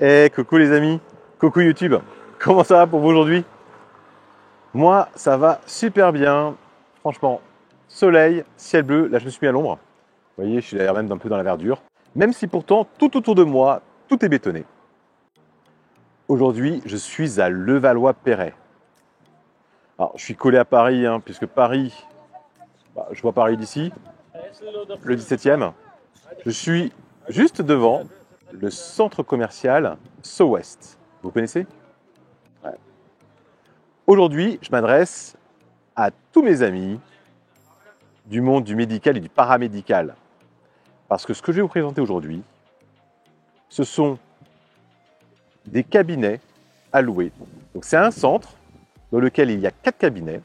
Eh, coucou les amis, coucou YouTube, comment ça va pour vous aujourd'hui? Moi, ça va super bien, franchement. Soleil, ciel bleu, là je me suis mis à l'ombre. Vous voyez, je suis d'ailleurs même un peu dans la verdure. Même si pourtant, tout autour de moi, tout est bétonné. Aujourd'hui, je suis à Levallois-Perret. Alors, je suis collé à Paris, hein, puisque Paris, je vois Paris d'ici, le 17e. Je suis juste devant le centre commercial So West. Vous connaissez? Ouais. Aujourd'hui, je m'adresse à tous mes amis du monde du médical et du paramédical. Parce que ce que je vais vous présenter aujourd'hui, ce sont des cabinets à louer. Donc c'est un centre dans lequel il y a 4 cabinets,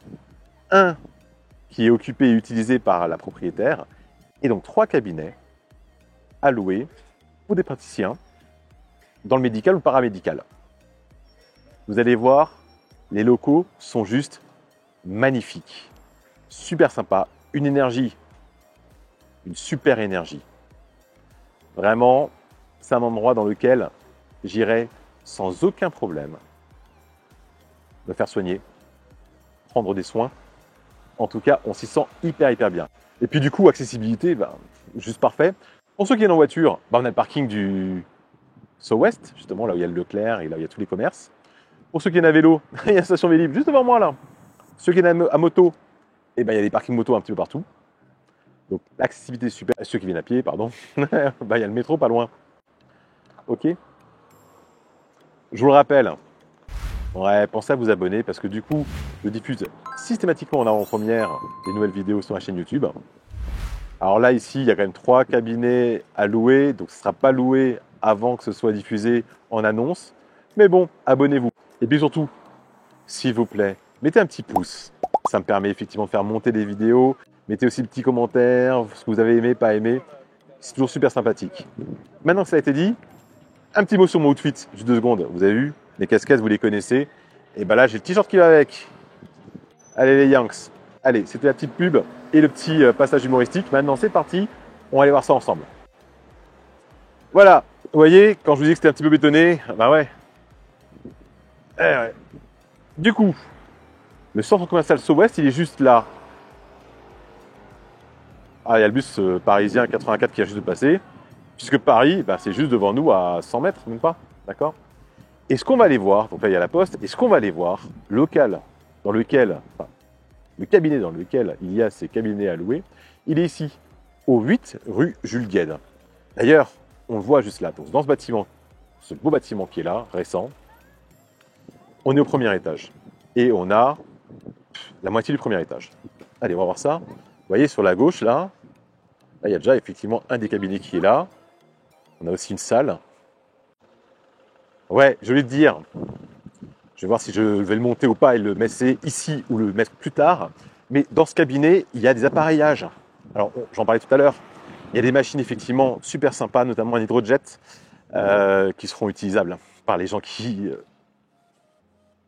un qui est occupé et utilisé par la propriétaire, et donc 3 cabinets à louer pour des praticiens dans le médical ou le paramédical. Vous allez voir, les locaux sont juste magnifiques, super sympa, une énergie, une super énergie. Vraiment, c'est un endroit dans lequel j'irai sans aucun problème me faire soigner, prendre des soins. En tout cas, on s'y sent hyper bien. Et puis du coup, accessibilité, juste parfait. Pour ceux qui viennent en voiture, on a le parking du So West, justement là où il y a le Leclerc et là où il y a tous les commerces. Pour ceux qui viennent à vélo, il y a la station Vélib juste devant moi là. Ceux qui viennent à moto, il y a des parkings moto un petit peu partout. Donc l'accessibilité est super. Ceux qui viennent à pied, pardon, il y a le métro pas loin. Ok. Je vous le rappelle, ouais, pensez à vous abonner parce que du coup, je diffuse systématiquement en avant-première des nouvelles vidéos sur ma chaîne YouTube. Alors là, ici, il y a quand même 3 cabinets à louer, donc ce ne sera pas loué avant que ce soit diffusé en annonce. Mais bon, abonnez-vous. Et puis surtout, s'il vous plaît, mettez un petit pouce. Ça me permet effectivement de faire monter des vidéos. Mettez aussi des petits commentaires, ce que vous avez aimé, pas aimé. C'est toujours super sympathique. Maintenant que ça a été dit, un petit mot sur mon outfit, juste 2 secondes. Vous avez vu, les casquettes, vous les connaissez. Et ben là, j'ai le t-shirt qui va avec. Allez les Yanks. Allez, c'était la petite pub et le petit passage humoristique. Maintenant, c'est parti. On va aller voir ça ensemble. Voilà. Vous voyez, quand je vous dis que c'était un petit peu bétonné, bah ouais. Ouais. Du coup, le centre commercial So West, il est juste là. Ah, il y a le bus parisien 84 qui vient juste de passer. Puisque Paris, c'est juste devant nous à 100 mètres, même pas. D'accord? Et ce qu'on va aller voir, donc là il y a la poste, et ce qu'on va aller voir, le cabinet dans lequel il y a ces cabinets à louer, il est ici, au 8 rue Jules Guesde. D'ailleurs, on le voit juste là, donc dans ce bâtiment, ce beau bâtiment qui est là, récent, on est au premier étage. Et on a la moitié du premier étage. Allez, on va voir ça. Vous voyez, sur la gauche, là, il y a déjà effectivement un des cabinets qui est là. On a aussi une salle. Ouais, je voulais te dire, je vais voir si je vais le monter ou pas et le mettre ici ou le mettre plus tard. Mais dans ce cabinet, il y a des appareillages. Alors, j'en parlais tout à l'heure. Il y a des machines effectivement super sympas, notamment un hydrojet, qui seront utilisables par les gens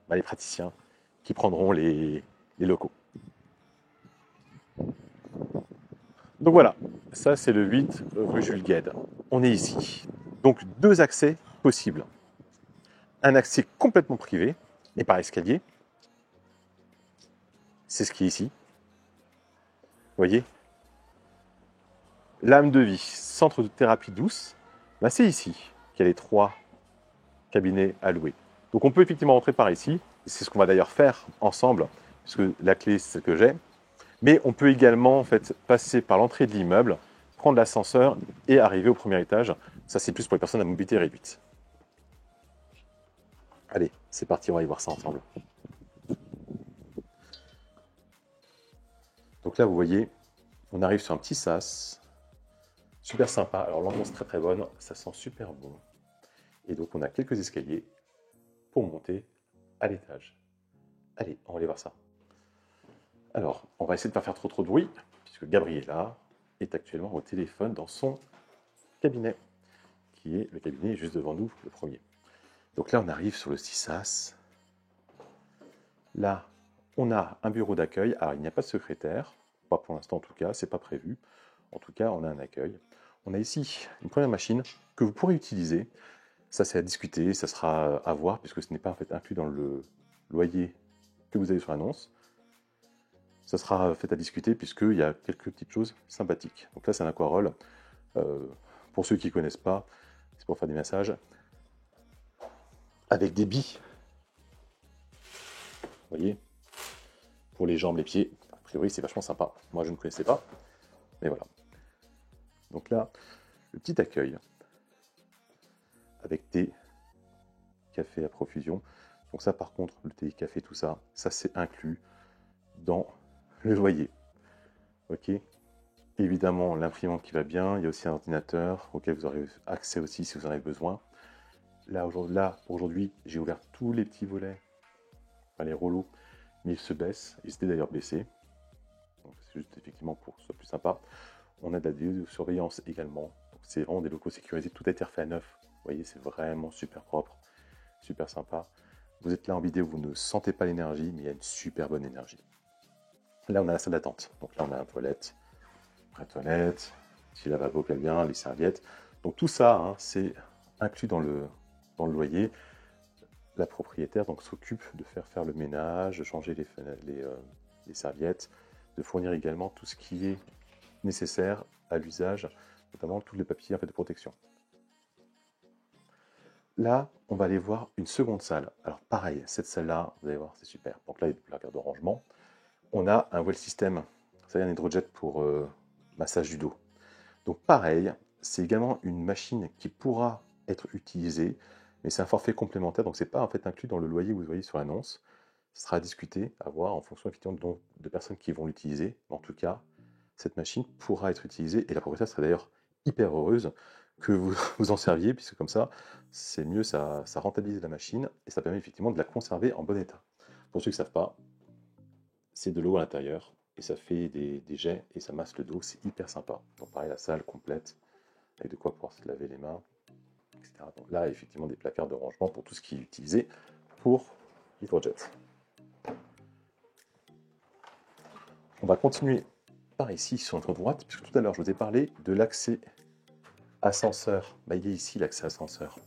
les praticiens, qui prendront les locaux. Donc voilà, ça c'est le 8 rue Jules Guesde. On est ici. Donc 2 accès possibles. Un accès complètement privé, et par escalier. C'est ce qui est ici. Vous voyez? L'âme de vie, centre de thérapie douce, c'est ici qu'il y a les 3 cabinets à louer. Donc on peut effectivement rentrer par ici, c'est ce qu'on va d'ailleurs faire ensemble, puisque la clé c'est ce que j'ai. Mais on peut également en fait passer par l'entrée de l'immeuble, prendre l'ascenseur et arriver au premier étage. Ça c'est plus pour les personnes à mobilité réduite. Allez, c'est parti, on va y voir ça ensemble. Donc là vous voyez, on arrive sur un petit sas, super sympa. Alors l'ambiance très bonne, ça sent super bon. Et donc on a quelques escaliers pour monter à l'étage. Allez, on va aller voir ça. Alors, on va essayer de ne pas faire trop de bruit, puisque Gabriella est actuellement au téléphone dans son cabinet, qui est le cabinet juste devant nous, le premier. Donc là, on arrive sur le 6as. Là, on a un bureau d'accueil. Alors, il n'y a pas de secrétaire, pas pour l'instant en tout cas, c'est pas prévu. En tout cas, on a un accueil. On a ici une première machine que vous pourrez utiliser Ça, c'est à discuter, ça sera à voir, puisque ce n'est pas en fait inclus dans le loyer que vous avez sur l'annonce. Ça sera fait à discuter, puisqu'il y a quelques petites choses sympathiques. Donc là, c'est un aquarelle. Pour ceux qui ne connaissent pas, c'est pour faire des massages avec des billes. Vous voyez, pour les jambes, les pieds. A priori, c'est vachement sympa. Moi, je ne connaissais pas, mais voilà. Donc là, le petit accueil avec thé, café à profusion. Donc ça, par contre, le thé, café, tout ça, ça c'est inclus dans le loyer. Ok. Évidemment, l'imprimante qui va bien. Il y a aussi un ordinateur auquel vous aurez accès aussi si vous en avez besoin. Là, aujourd'hui, j'ai ouvert tous les petits volets, enfin, les rouleaux, mais ils se baissent. Ils étaient d'ailleurs baissés. C'est juste effectivement pour que ce soit plus sympa. On a de la vidéosurveillance également. C'est vraiment des locaux sécurisés. Tout a été refait à neuf. Vous voyez, c'est vraiment super propre, super sympa. Vous êtes là en vidéo, vous ne sentez pas l'énergie, mais il y a une super bonne énergie. Là, on a la salle d'attente. Donc là, on a un toilette, petit lavabo qui va bien, les serviettes. Donc tout ça, hein, c'est inclus dans le loyer. La propriétaire donc s'occupe de faire le ménage, de changer les serviettes, de fournir également tout ce qui est nécessaire à l'usage, notamment tous les papiers en fait, de protection. Là, on va aller voir une seconde salle. Alors pareil, cette salle-là, vous allez voir, c'est super. Donc là, il y a des placards de rangement. On a un well system, c'est-à-dire un hydrojet pour massage du dos. Donc pareil, c'est également une machine qui pourra être utilisée, mais c'est un forfait complémentaire, donc c'est pas en fait inclus dans le loyer que vous voyez sur l'annonce. Ce sera à discuter, à voir en fonction effectivement de personnes qui vont l'utiliser. En tout cas, cette machine pourra être utilisée et la propriétaire serait d'ailleurs hyper heureuse que vous vous en serviez, puisque comme ça, c'est mieux, ça rentabilise la machine et ça permet effectivement de la conserver en bon état. Pour ceux qui ne savent pas, c'est de l'eau à l'intérieur et ça fait des jets et ça masse le dos, c'est hyper sympa. Donc pareil, la salle complète avec de quoi pouvoir se laver les mains, etc. Donc là, effectivement, des placards de rangement pour tout ce qui est utilisé pour l'hydrojet. On va continuer par ici sur notre droite, puisque tout à l'heure je vous ai parlé de l'accès ascenseur. Bah, il est ici l'accès ascenseur.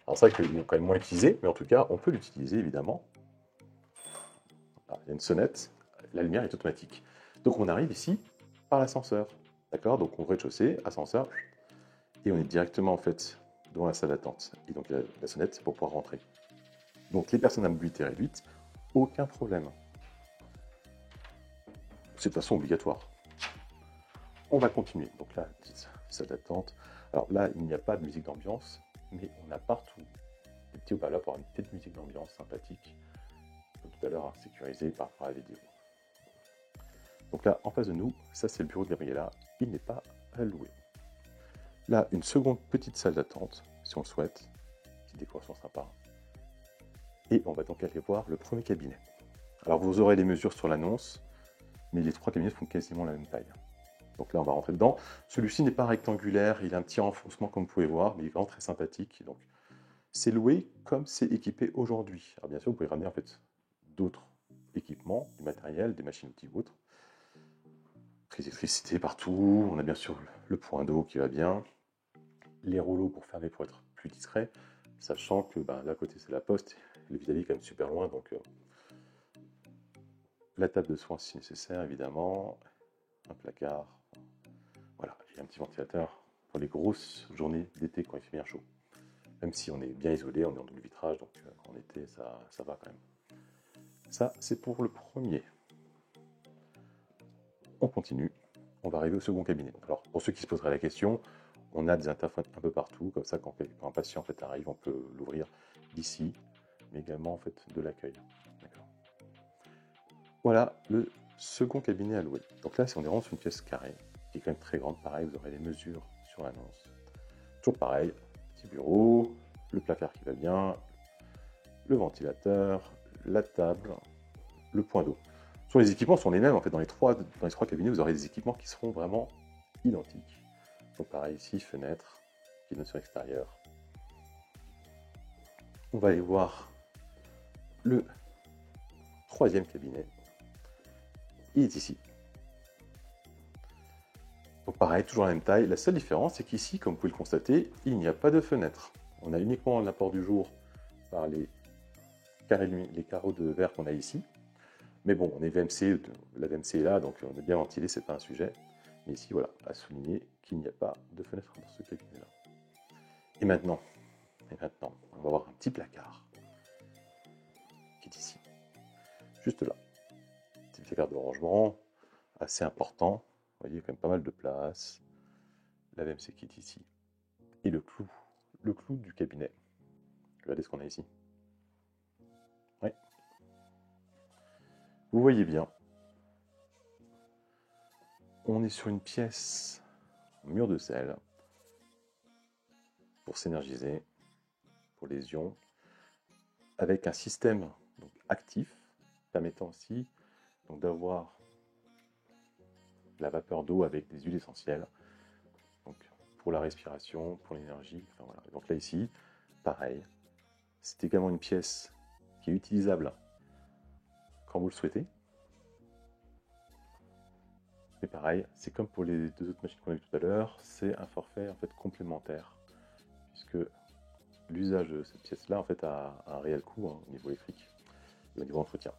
Alors c'est vrai qu'il est quand même moins utilisé, mais en tout cas on peut l'utiliser évidemment. Alors, il y a une sonnette, la lumière est automatique. Donc on arrive ici par l'ascenseur. D'accord. Donc on rez-de-chaussée, ascenseur, et on est directement en fait devant la salle d'attente. Et donc la sonnette, c'est pour pouvoir rentrer. Donc les personnes à mobilité réduite, aucun problème. C'est de façon obligatoire. On va continuer. Donc là, petite salle d'attente. Alors là, il n'y a pas de musique d'ambiance, mais on a partout des petits haut-parleurs pour avoir une petite musique d'ambiance sympathique. Comme tout à l'heure, sécurisé par rapport à la vidéo. Donc là, en face de nous, ça c'est le bureau de Gabriella. Il n'est pas à louer. Là, une seconde petite salle d'attente, si on le souhaite. Petite décoration sympa. Et on va donc aller voir le premier cabinet. Alors vous aurez les mesures sur l'annonce, mais les trois cabinets font quasiment la même taille. Donc là, on va rentrer dedans. Celui-ci n'est pas rectangulaire, il a un petit renfoncement comme vous pouvez voir, mais il est vraiment très sympathique. Donc c'est loué comme c'est équipé aujourd'hui. Alors bien sûr, vous pouvez ramener en fait d'autres équipements, du matériel, des machines-outils ou autres. Prise d'électricité partout, on a bien sûr le point d'eau qui va bien, les rouleaux pour fermer pour être plus discret, sachant que là côté c'est la poste, le vis-à-vis est quand même super loin, donc la table de soins si nécessaire évidemment, un placard, voilà, et un petit ventilateur pour les grosses journées d'été quand il fait bien chaud. Même si on est bien isolé, on est en double vitrage, donc en été ça va quand même. Ça c'est pour le premier. On continue, on va arriver au second cabinet. Alors pour ceux qui se poseraient la question, on a des interphones un peu partout, comme ça quand un patient en fait, arrive, on peut l'ouvrir d'ici, mais également en fait, de l'accueil. Voilà le second cabinet à louer. Donc là, si on est vraiment sur une pièce carrée, qui est quand même très grande, pareil, vous aurez les mesures sur l'annonce. Toujours pareil, petit bureau, le placard qui va bien, le ventilateur, la table, le point d'eau. Sur les équipements sont les mêmes, en fait, dans les trois cabinets, vous aurez des équipements qui seront vraiment identiques. Donc pareil ici, fenêtre, qui donne sur l'extérieur. On va aller voir le troisième cabinet. Il est ici. Donc pareil, toujours la même taille. La seule différence, c'est qu'ici, comme vous pouvez le constater, il n'y a pas de fenêtre. On a uniquement l'apport du jour par les carreaux de verre qu'on a ici. Mais bon, on est VMC, la VMC est là, donc on est bien ventilé, c'est pas un sujet. Mais ici, voilà, à souligner qu'il n'y a pas de fenêtre dans ce cabinet-là. Et maintenant, on va avoir un petit placard qui est ici, juste là. Petit placard de rangement, assez important. Vous voyez, quand même pas mal de place. La VMC qui est ici. Et le clou du cabinet. Regardez ce qu'on a ici. Oui. Vous voyez bien. On est sur une pièce en mur de sel pour s'énergiser, pour les ions, avec un système donc, actif permettant aussi d'avoir la vapeur d'eau avec des huiles essentielles, donc pour la respiration, pour l'énergie. Enfin, voilà. Donc là ici, pareil, c'est également une pièce qui est utilisable quand vous le souhaitez. Mais pareil, c'est comme pour les deux autres machines qu'on a vues tout à l'heure, c'est un forfait en fait complémentaire, puisque l'usage de cette pièce-là en fait a un réel coût au niveau électrique et au niveau entretien.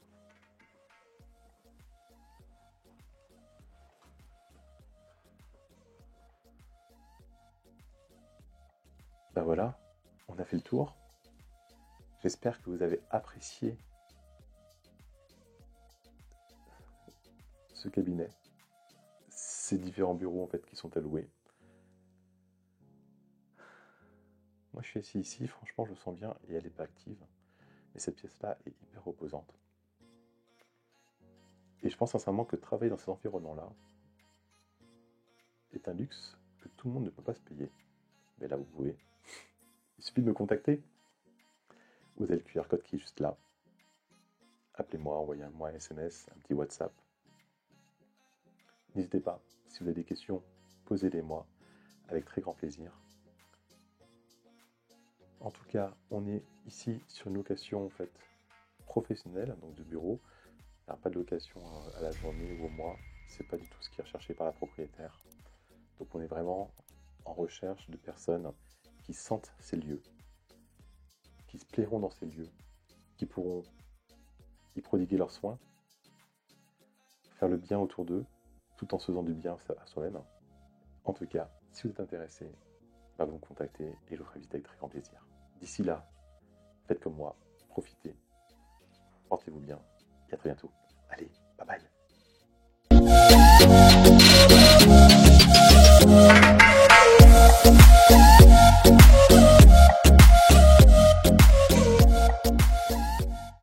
Ben voilà, on a fait le tour. J'espère que vous avez apprécié ce cabinet, ces différents bureaux en fait qui sont alloués. Moi je suis assis ici, franchement je le sens bien et elle n'est pas active. Mais cette pièce-là est hyper reposante. Et je pense sincèrement que travailler dans cet environnement-là est un luxe que tout le monde ne peut pas se payer. Mais là vous pouvez. Il suffit de me contacter. Vous avez le QR code qui est juste là. Appelez-moi, envoyez-moi un SMS, un petit WhatsApp. N'hésitez pas, si vous avez des questions, posez-les-moi avec très grand plaisir. En tout cas, on est ici sur une location en fait professionnelle, donc de bureau. Alors, pas de location à la journée ou au mois, c'est pas du tout ce qui est recherché par la propriétaire. Donc on est vraiment en recherche de personnes qui sentent ces lieux, qui se plairont dans ces lieux, qui pourront y prodiguer leurs soins, faire le bien autour d'eux, tout en se faisant du bien à soi-même. En tout cas, si vous êtes intéressé, vous me contacter et je vous ferai visiter avec très grand plaisir. D'ici là, faites comme moi, profitez, portez-vous bien et à très bientôt.